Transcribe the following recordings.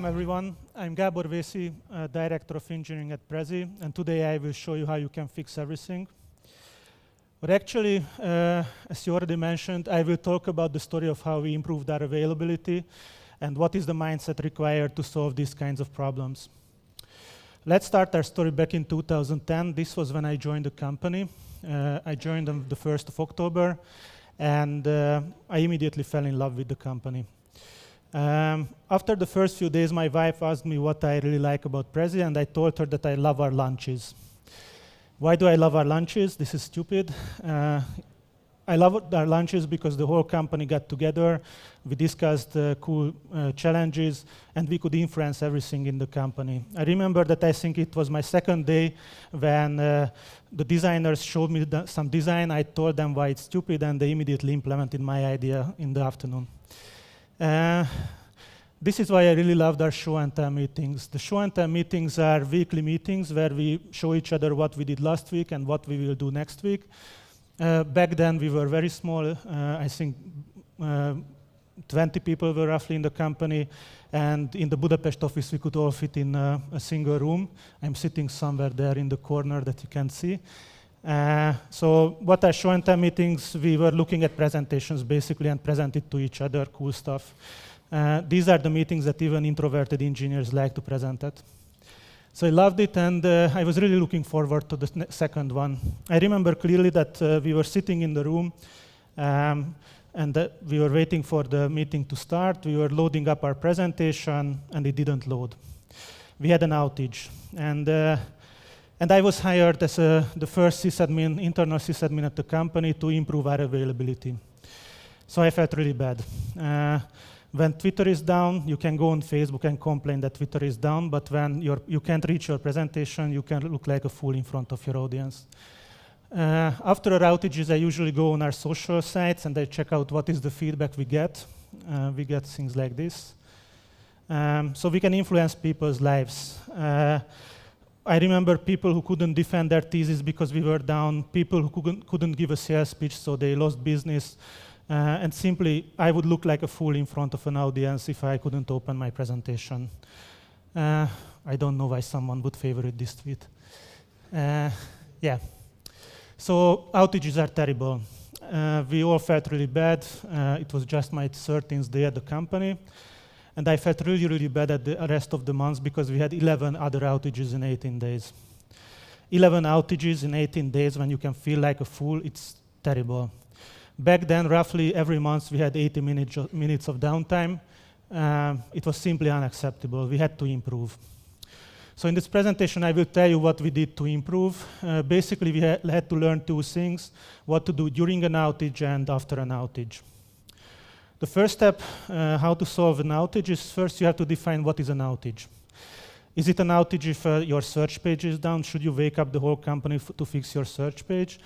Welcome everyone. I'm Gábor, Vészi, Director of Engineering at Prezi, and today I will show you how you can fix everything. But actually, as you already mentioned, I will talk about the story of how we improved our availability and what is the mindset required to solve these kinds of problems. Let's start our story back in 2010. This was when I joined the company. I joined on the 1st of October, and I immediately fell in love with the company. After the first few days, my wife asked me what I really like about Prezi, and I told her that I love our lunches. Why do I love our lunches? This is stupid. I love our lunches because the whole company got together, we discussed cool challenges, and we could influence everything in the company. I remember that I think it was my second day when the designers showed me some design. I told them why it's stupid, and they immediately implemented my idea in the afternoon. This is why I really loved our show and tell meetings. The show and tell meetings are weekly meetings where we show each other what we did last week and what we will do next week. Back then we were very small. I think 20 people were roughly in the company, and in the Budapest office we could all fit in a single room. I'm sitting somewhere there in the corner that you can't see. So what are show and tell meetings? We were looking at presentations basically and presented to each other cool stuff. These are the meetings that even introverted engineers like to present at. So I loved it, and I was really looking forward to the second one. I remember clearly that we were sitting in the room and that we were waiting for the meeting to start. We were loading up our presentation and it didn't load. We had an outage, and I was hired as the first sysadmin, internal sysadmin at the company to improve our availability. So I felt really bad. When Twitter is down, you can go on Facebook and complain that Twitter is down, but when you can't reach your presentation, you can look like a fool in front of your audience. After our outages, I usually go on our social sites and I check out what is the feedback we get. We get things like this. So we can influence people's lives. I remember people who couldn't defend their thesis because we were down, people who couldn't give a sales speech, so they lost business. And simply, I would look like a fool in front of an audience if I couldn't open my presentation. I don't know why someone would favorite this tweet. Yeah. So outages are terrible. We all felt really bad. It was just my 13th day at the company. And I felt really, really bad at the rest of the months because we had 11 other outages in 18 days. 11 outages in 18 days when you can feel like a fool, it's terrible. Back then, roughly every month we had 80 minutes of downtime. It was simply unacceptable. We had to improve. So in this presentation, I will tell you what we did to improve. Basically, we had to learn two things: what to do during an outage and after an outage. The first step, how to solve an outage, is first you have to define what is an outage. Is it an outage if your search page is down? Should you wake up the whole company to fix your search page?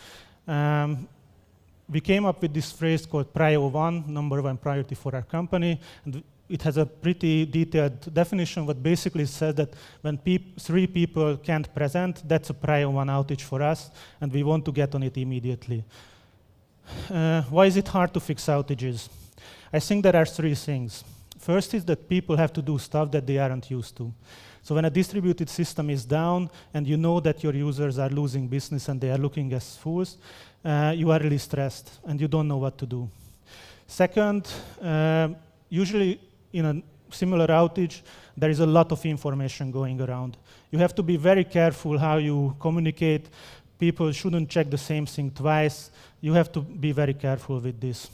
We came up with this phrase called Prio 1, number one priority for our company. And it has a pretty detailed definition, but basically says that when 3 people can't present, that's a Prio 1 outage for us, and we want to get on it immediately. Why is it hard to fix outages? I think there are 3 things. First is that people have to do stuff that they aren't used to. So when a distributed system is down and you know that your users are losing business and they are looking as fools, you are really stressed and you don't know what to do. Second, usually in a similar outage, there is a lot of information going around. You have to be very careful how you communicate. People shouldn't check the same thing twice. You have to be very careful with this.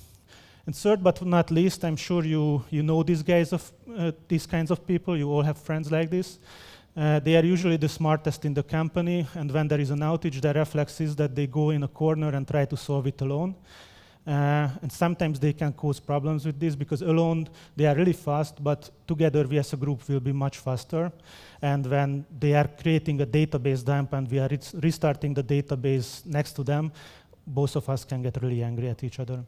And third but not least, I'm sure you know these kinds of people. You all have friends like this. They are usually the smartest in the company, and when there is an outage, their reflex is that they go in a corner and try to solve it alone. And sometimes they can cause problems with this because alone they are really fast, but together we as a group will be much faster. And when they are creating a database dump and we are restarting the database next to them, both of us can get really angry at each other.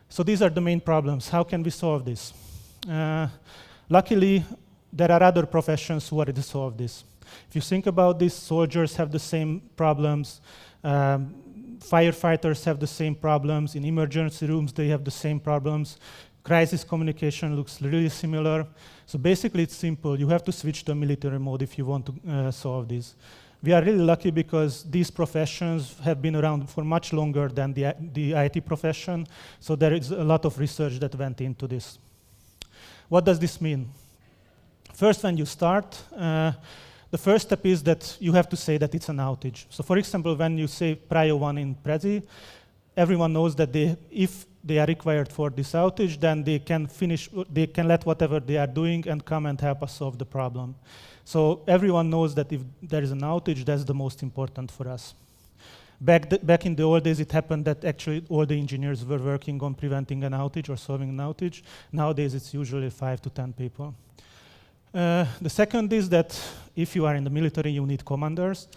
So these are the main problems. How can we solve this? Luckily, there are other professions who already solve this. If you think about this, soldiers have the same problems. Firefighters have the same problems. In emergency rooms, they have the same problems. Crisis communication looks really similar. So basically, it's simple. You have to switch to a military mode if you want to solve this. We are really lucky because these professions have been around for much longer than the IT profession. So there is a lot of research that went into this. What does this mean? First, when you start, the first step is that you have to say that it's an outage. So for example, when you say prio 1 in Prezi, everyone knows that if they are required for this outage, then they can let whatever they are doing and come and help us solve the problem. So everyone knows that if there is an outage, that's the most important for us. Back in the old days, it happened that actually all the engineers were working on preventing an outage or solving an outage. Nowadays, it's usually 5 to 10 people. The second is that if you are in the military, you need commanders.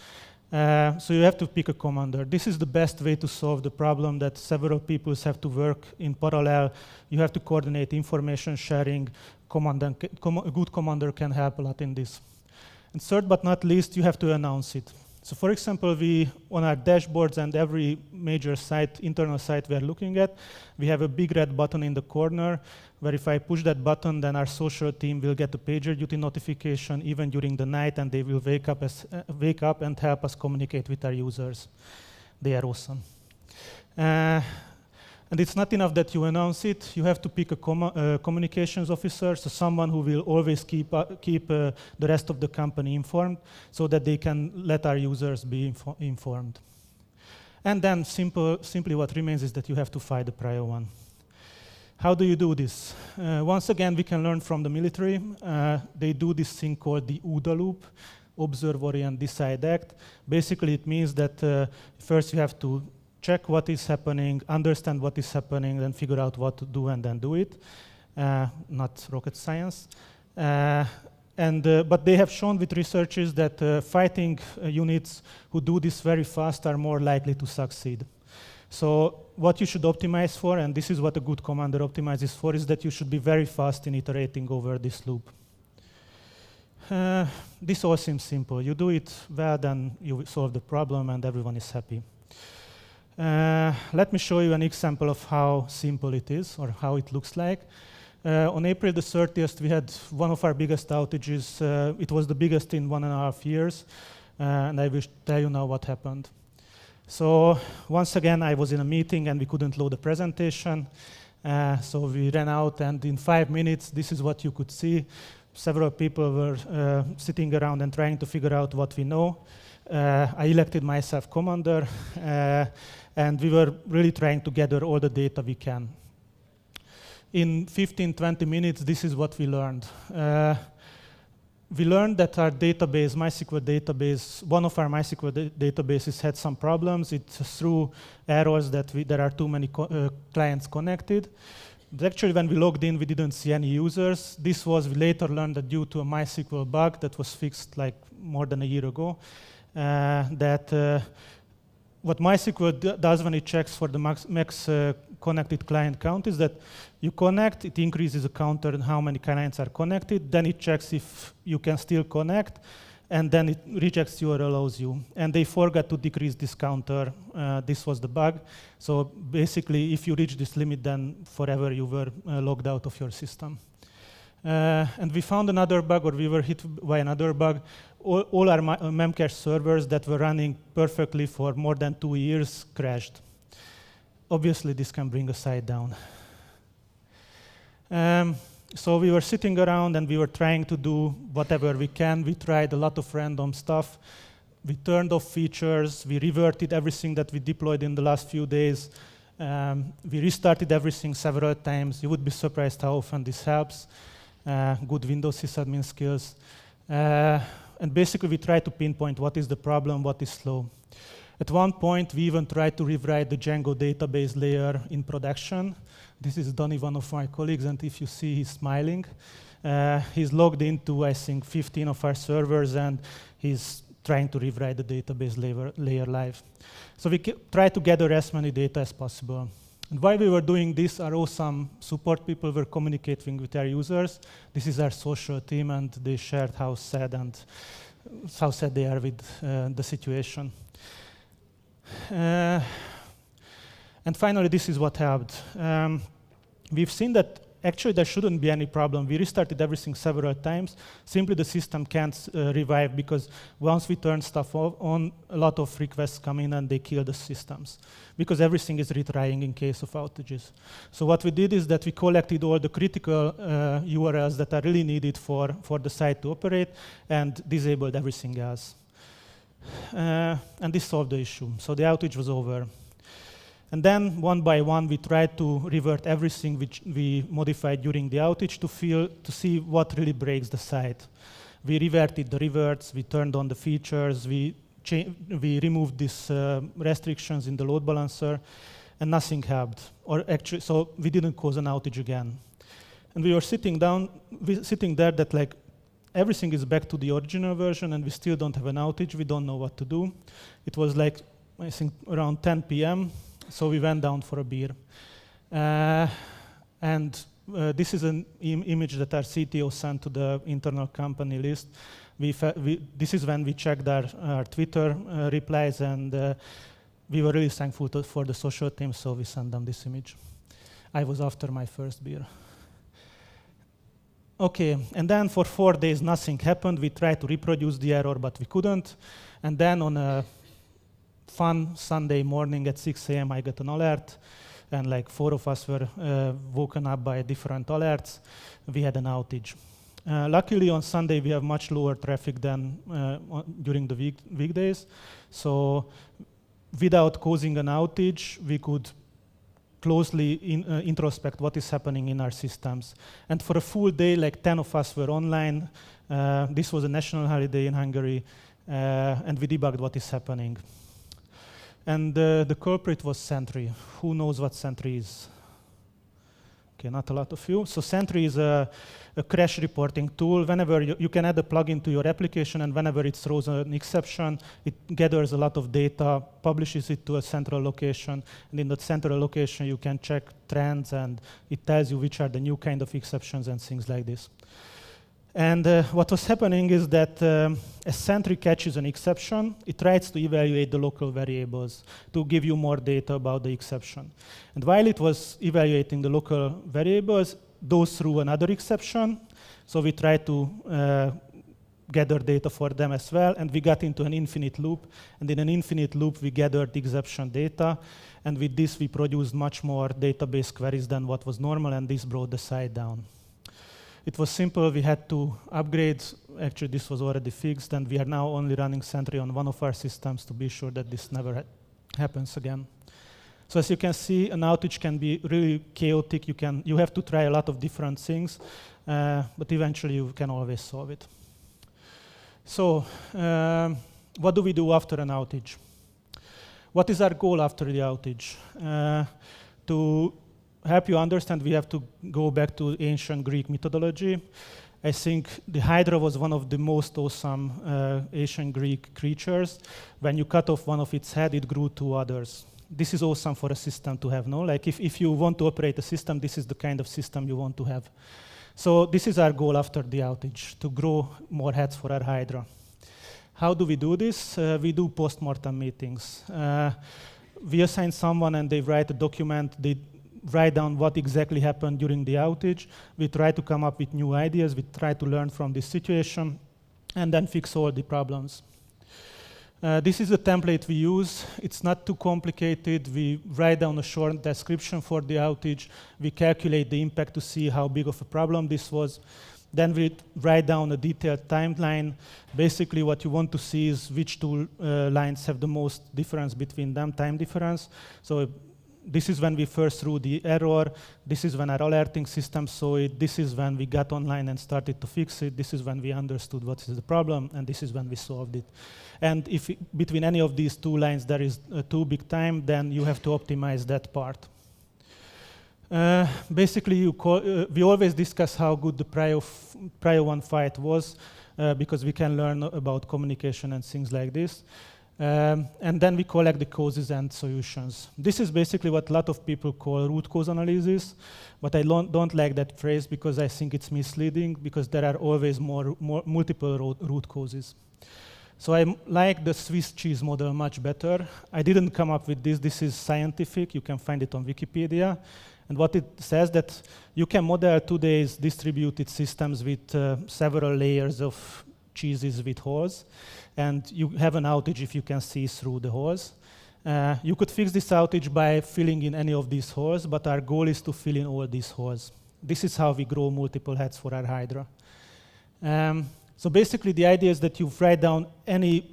So you have to pick a commander. This is the best way to solve the problem that several people have to work in parallel. You have to coordinate information sharing. A good commander can help a lot in this. And third but not least, you have to announce it. So for example, on our dashboards and every major site, internal site we are looking at, we have a big red button in the corner where if I push that button, then our social team will get a pager duty notification even during the night, and they will wake up and help us communicate with our users. They are awesome. And it's not enough that you announce it. You have to pick a communications officer, so someone who will always keep the rest of the company informed so that they can let our users be informed. And then simply what remains is that you have to find the prio 1. How do you do this? Once again, we can learn from the military. They do this thing called the OODA loop, observe, orient, decide, act. Basically, it means that first you have to check what is happening, understand what is happening, then figure out what to do and then do it. Not rocket science. But they have shown with researchers that fighting units who do this very fast are more likely to succeed. So what you should optimize for, and this is what a good commander optimizes for, is that you should be very fast in iterating over this loop. This all seems simple. You do it well, then you solve the problem and everyone is happy. Let me show you an example of how simple it is or how it looks like. On April the 30th, we had one of our biggest outages. It was the biggest in 1.5 years, and I will tell you now what happened. So once again, I was in a meeting and we couldn't load the presentation. So we ran out, and in 5 minutes, this is what you could see. Several people were sitting around and trying to figure out what we know. I elected myself commander, and we were really trying to gather all the data we can. In 15-20 minutes, this is what we learned. We learned that our database, MySQL database, one of our MySQL databases had some problems. It threw errors that there are too many clients connected. But actually, when we logged in, we didn't see any users. This was, we later learned that due to a MySQL bug that was fixed like more than a year ago. What MySQL does when it checks for the max connected client count is that you connect, it increases the counter and how many clients are connected, then it checks if you can still connect, and then it rejects you or allows you. And they forgot to decrease this counter. This was the bug. So basically, if you reach this limit, then forever you were logged out of your system. And we found another bug, or we were hit by another bug. All our Memcache servers that were running perfectly for more than 2 years crashed. Obviously, this can bring a site down. So we were sitting around and we were trying to do whatever we can. We tried a lot of random stuff. We turned off features. We reverted everything that we deployed in the last few days. We restarted everything several times. You would be surprised how often this helps. Good Windows sysadmin skills. And basically, we try to pinpoint what is the problem, what is slow. At one point, we even tried to rewrite the Django database layer in production. This is Donny, one of my colleagues, and if you see, he's smiling. He's logged into, I think, 15 of our servers, and he's trying to rewrite the database layer live. So we try to gather as many data as possible. And while we were doing this, our awesome support people were communicating with our users. This is our social team, and they shared how sad they are with the situation. And finally, this is what helped. We've seen that actually there shouldn't be any problem. We restarted everything several times. Simply the system can't revive, because once we turn stuff on, a lot of requests come in and they kill the systems, because everything is retrying in case of outages. So what we did is that we collected all the critical URLs that are really needed for the site to operate and disabled everything else. And this solved the issue. So the outage was over. And then, one by one, we tried to revert everything which we modified during the outage to see what really breaks the site. We reverted the reverts, we turned on the features, we removed these restrictions in the load balancer, and nothing helped. Or actually, so we didn't cause an outage again. And we were sitting there that like, everything is back to the original version and we still don't have an outage, we don't know what to do. It was like, I think, around 10 p.m., so we went down for a beer. This is an image that our CTO sent to the internal company list. This is when we checked our Twitter replies, and we were really thankful for the social team, so we sent them this image. I was after my first beer. Okay, and then for 4 days nothing happened. We tried to reproduce the error, but we couldn't. And then on a fun Sunday morning at 6 a.m. I got an alert, and like 4 of us were woken up by different alerts. We had an outage. Luckily on Sunday we have much lower traffic than during the weekdays. So without causing an outage, we could closely introspect what is happening in our systems. And for a full day, like 10 of us were online. This was a national holiday in Hungary, and we debugged what is happening. And the culprit was Sentry. Who knows what Sentry is? Okay, not a lot of you. So Sentry is a crash reporting tool. Whenever you can add a plugin to your application, and whenever it throws an exception, it gathers a lot of data, publishes it to a central location, and in that central location you can check trends, and it tells you which are the new kind of exceptions and things like this. And what was happening is that as Sentry catches an exception, it tries to evaluate the local variables to give you more data about the exception. And while it was evaluating the local variables, those threw another exception. So we tried to gather data for them as well, and we got into an infinite loop. And in an infinite loop, we gathered exception data. And with this, we produced much more database queries than what was normal, and this brought the site down. It was simple. We had to upgrade. Actually, this was already fixed, and we are now only running Sentry on one of our systems to be sure that this never happens again. So as you can see, an outage can be really chaotic. You have to try a lot of different things, but eventually you can always solve it. So what do we do after an outage? What is our goal after the outage? To help you understand, we have to go back to ancient Greek methodology. I think the Hydra was one of the most awesome ancient Greek creatures. When you cut off one of its head, it grew 2 others. This is awesome for a system to have, no? Like if you want to operate a system, this is the kind of system you want to have. So this is our goal after the outage, to grow more heads for our Hydra. How do we do this? We do post-mortem meetings. We assign someone and they write a document. They write down what exactly happened during the outage. We try to come up with new ideas. We try to learn from this situation and then fix all the problems. This is the template we use. It's not too complicated. We write down a short description for the outage. We calculate the impact to see how big of a problem this was. Then we write down a detailed timeline. Basically, what you want to see is which 2 lines have the most difference between them, time difference. So this is when we first threw the error. This is when our alerting system saw it. This is when we got online and started to fix it. This is when we understood what is the problem, and this is when we solved it. And if between any of these 2 lines there is too big time, then you have to optimize that part. Basically, we always discuss how good the prior one fight was, because we can learn about communication and things like this. And then we collect the causes and solutions. This is basically what a lot of people call root cause analysis, but I don't like that phrase because I think it's misleading, because there are always multiple root causes. So I like the Swiss cheese model much better. I didn't come up with this. This is scientific. You can find it on Wikipedia. And what it says that you can model today's distributed systems with several layers of cheeses with holes, and you have an outage if you can see through the holes. You could fix this outage by filling in any of these holes, but our goal is to fill in all these holes. This is how we grow multiple heads for our Hydra. So basically, the idea is that you write down any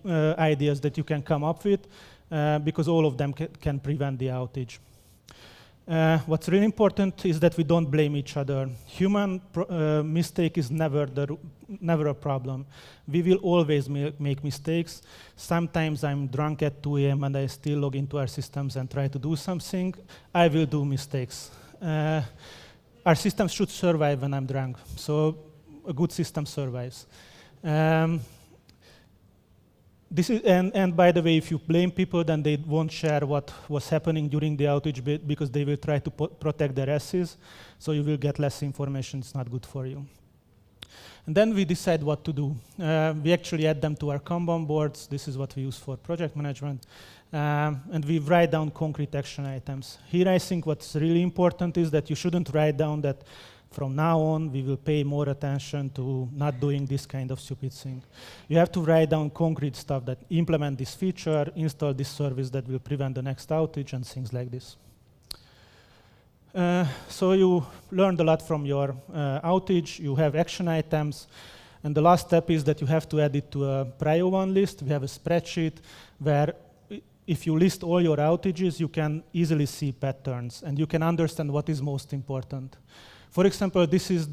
ideas that you can come up with, because all of them can prevent the outage. What's really important is that we don't blame each other. Human mistake is never a problem. We will always make mistakes. Sometimes I'm drunk at 2 a.m. and I still log into our systems and try to do something. I will do mistakes. Our systems should survive when I'm drunk. So a good system survives. And by the way, if you blame people, then they won't share what was happening during the outage because they will try to protect their asses. So you will get less information. It's not good for you. And then we decide what to do. We actually add them to our Kanban boards. This is what we use for project management. And we write down concrete action items. Here, I think what's really important is that you shouldn't write down that from now on, we will pay more attention to not doing this kind of stupid thing. You have to write down concrete stuff that implement this feature, install this service that will prevent the next outage, and things like this. So you learned a lot from your outage. You have action items. And the last step is that you have to add it to a prio one list. We have a spreadsheet where if you list all your outages, you can easily see patterns, and you can understand what is most important. For example, this is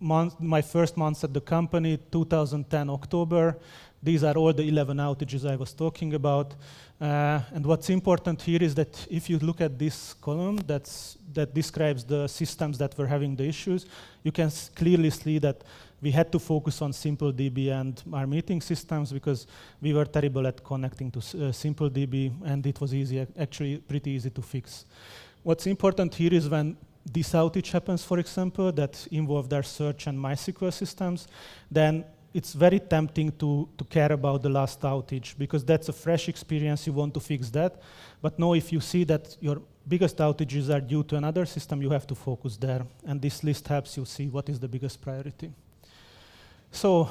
my first month at the company, 2010 October. These are all the 11 outages I was talking about. And what's important here is that if you look at this column that describes the systems that were having the issues, you can clearly see that we had to focus on SimpleDB and our meeting systems because we were terrible at connecting to SimpleDB, and it was actually pretty easy to fix. What's important here is when this outage happens, for example, that involved our search and MySQL systems, then it's very tempting to care about the last outage because that's a fresh experience, you want to fix that. But no, if you see that your biggest outages are due to another system, you have to focus there. And this list helps you see what is the biggest priority. So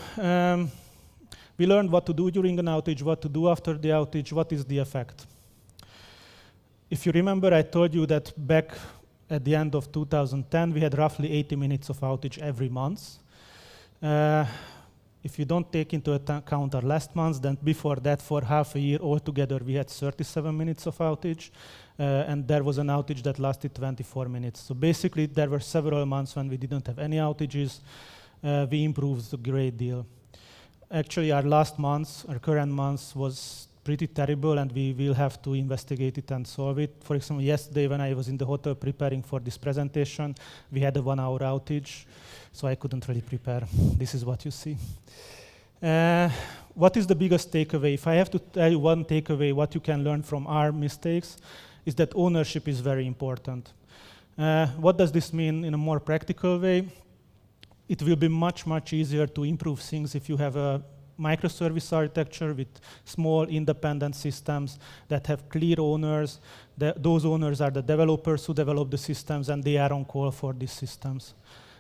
we learned what to do during an outage, what to do after the outage, what is the effect. If you remember, I told you that back at the end of 2010, we had roughly 80 minutes of outage every month. If you don't take into account our last month, then before that, for half a year altogether, we had 37 minutes of outage. And there was an outage that lasted 24 minutes. So basically, there were several months when we didn't have any outages. We improved a great deal. Actually, our last month, our current month, was pretty terrible, and we will have to investigate it and solve it. For example, yesterday when I was in the hotel preparing for this presentation, we had a 1-hour outage, so I couldn't really prepare. This is what you see. What is the biggest takeaway? If I have to tell you one takeaway, what you can learn from our mistakes, is that ownership is very important. What does this mean in a more practical way? It will be much, much easier to improve things if you have a microservice architecture with small independent systems that have clear owners. Those owners are the developers who develop the systems, and they are on call for these systems.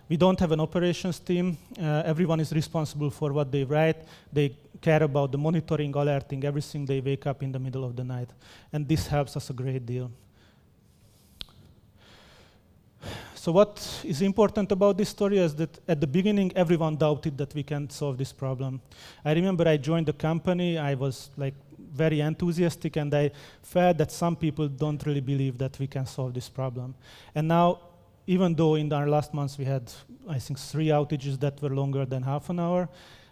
We don't have an operations team. Everyone is responsible for what they write. They care about the monitoring, alerting, everything. They wake up in the middle of the night. And this helps us a great deal. So what is important about this story is that at the beginning, everyone doubted that we can solve this problem. I remember I joined the company. I was like very enthusiastic, and I felt that some people don't really believe that we can solve this problem. And now, even though in our last months we had, I think, 3 outages that were longer than half an hour,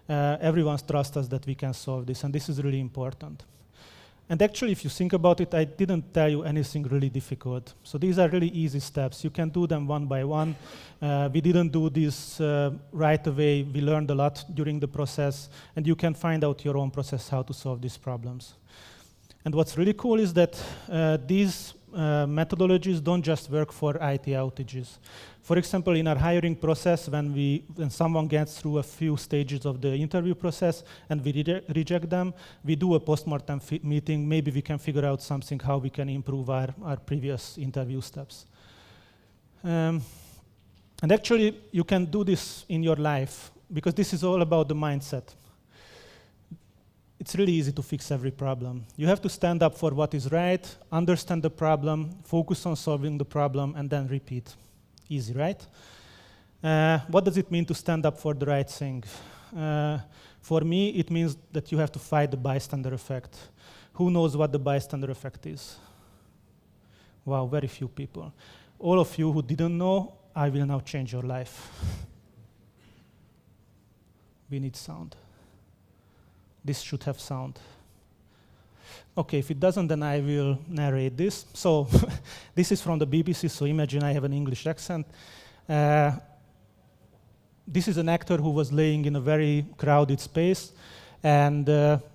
everyone trusts us that we can solve this, and this is really important. And actually, if you think about it, I didn't tell you anything really difficult. So these are really easy steps. You can do them one by one. We didn't do this right away. We learned a lot during the process, and you can find out your own process how to solve these problems. And what's really cool is that these methodologies don't just work for IT outages. For example, in our hiring process, when someone gets through a few stages of the interview process and we reject them, we do a postmortem meeting. Maybe we can figure out something, how we can improve our previous interview steps. And actually, you can do this in your life, because this is all about the mindset. It's really easy to fix every problem. You have to stand up for what is right, understand the problem, focus on solving the problem, and then repeat. Easy, right? What does it mean to stand up for the right thing? For me, it means that you have to fight the bystander effect. Who knows what the bystander effect is? Wow, very few people. All of you who didn't know, I will now change your life. We need sound. This should have sound. Okay, if it doesn't, then I will narrate this. So this is from the BBC, so imagine I have an English accent. This is an actor who was laying in a very crowded space, and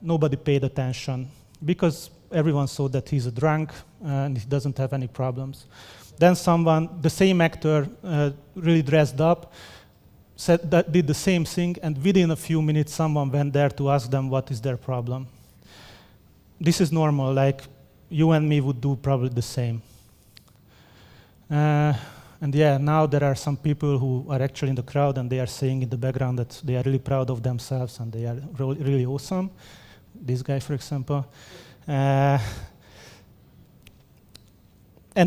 nobody paid attention because everyone saw that he's a drunk and he doesn't have any problems. Then someone, the same actor, really dressed up, did the same thing, and within a few minutes someone went there to ask them what is their problem. This is normal, like you and me would do probably the same. And yeah, now there are some people who are actually in the crowd and they are saying in the background that they are really proud of themselves and they are really awesome. This guy, for example. And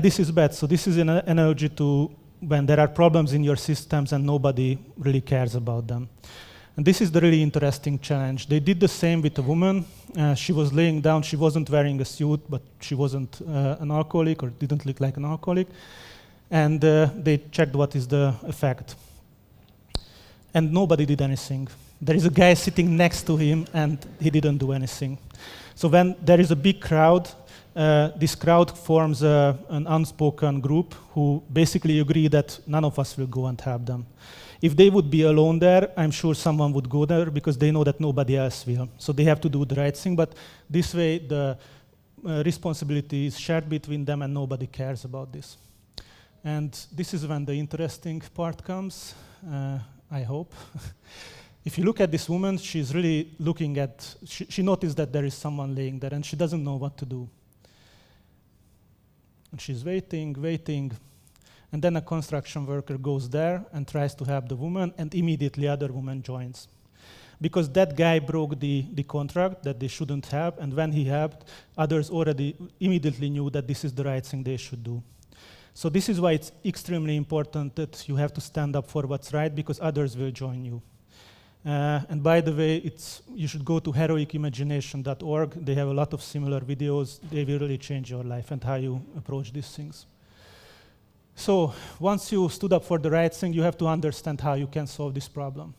this is bad. So this is an analogy to when there are problems in your systems and nobody really cares about them. And this is the really interesting challenge. They did the same with a woman. She was laying down. She wasn't wearing a suit, but she wasn't an alcoholic or didn't look like an alcoholic. And they checked what is the effect. And nobody did anything. There is a guy sitting next to him, and he didn't do anything. So when there is a big crowd, this crowd forms an unspoken group who basically agree that none of us will go and help them. If they would be alone there, I'm sure someone would go there because they know that nobody else will. So they have to do the right thing, but this way the responsibility is shared between them and nobody cares about this. And this is when the interesting part comes, I hope. If you look at this woman, she's really looking at, she noticed that there is someone laying there and she doesn't know what to do. And she's waiting, and then a construction worker goes there and tries to help the woman, and immediately other woman joins. Because that guy broke the contract that they shouldn't help, and when he helped, others already immediately knew that this is the right thing they should do. So this is why it's extremely important that you have to stand up for what's right, because others will join you. And by the way, you should go to heroicimagination.org. They have a lot of similar videos. They will really change your life and how you approach these things. So once you stood up for the right thing, you have to understand how you can solve this problem.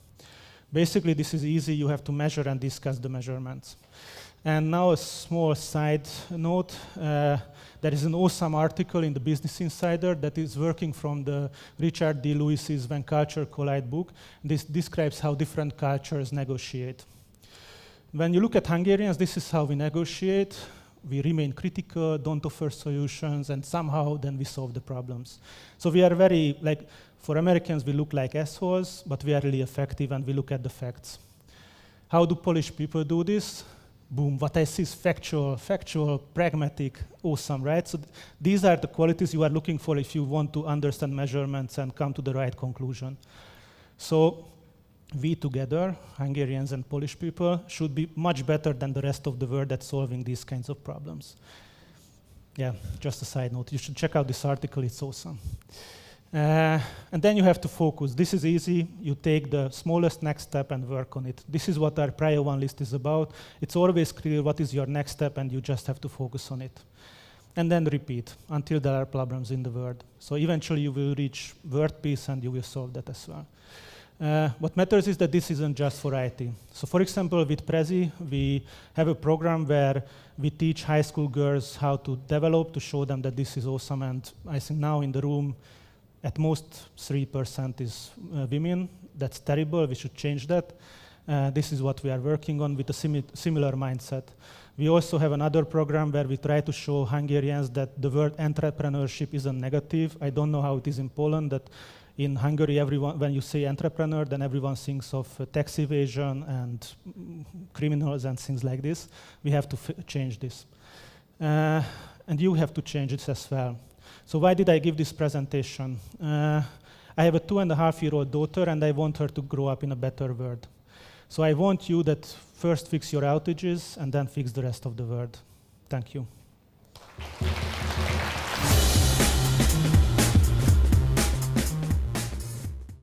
Basically, this is easy. You have to measure and discuss the measurements. And now a small side note. There is an awesome article in the Business Insider that is working from the Richard D. Lewis's When Culture Collide book. This describes how different cultures negotiate. When you look at Hungarians, this is how we negotiate. We remain critical, don't offer solutions, and somehow then we solve the problems. So we are very, like, for Americans, we look like assholes, but we are really effective and we look at the facts. How do Polish people do this? Boom, what I see is factual, pragmatic, awesome, right? So these are the qualities you are looking for if you want to understand measurements and come to the right conclusion. So we together, Hungarians and Polish people, should be much better than the rest of the world at solving these kinds of problems. Yeah, just a side note. You should check out this article, it's awesome. And then you have to focus. This is easy. You take the smallest next step and work on it. This is what our prior one list is about. It's always clear what is your next step, and you just have to focus on it. And then repeat until there are problems in the world. So eventually you will reach world peace and you will solve that as well. What matters is that this isn't just for IT. So for example, with Prezi, we have a program where we teach high school girls how to develop, to show them that this is awesome. And I think now in the room, at most 3% is women. That's terrible. We should change that. This is what we are working on with a similar mindset. We also have another program where we try to show Hungarians that the word entrepreneurship isn't negative. I don't know how it is in Poland, that in Hungary, when you say entrepreneur, then everyone thinks of tax evasion and criminals and things like this. We have to change this. And you have to change it as well. So why did I give this presentation? I have a 2.5-year-old daughter, and I want her to grow up in a better world. So I want you that first fix your outages, and then fix the rest of the world. Thank you.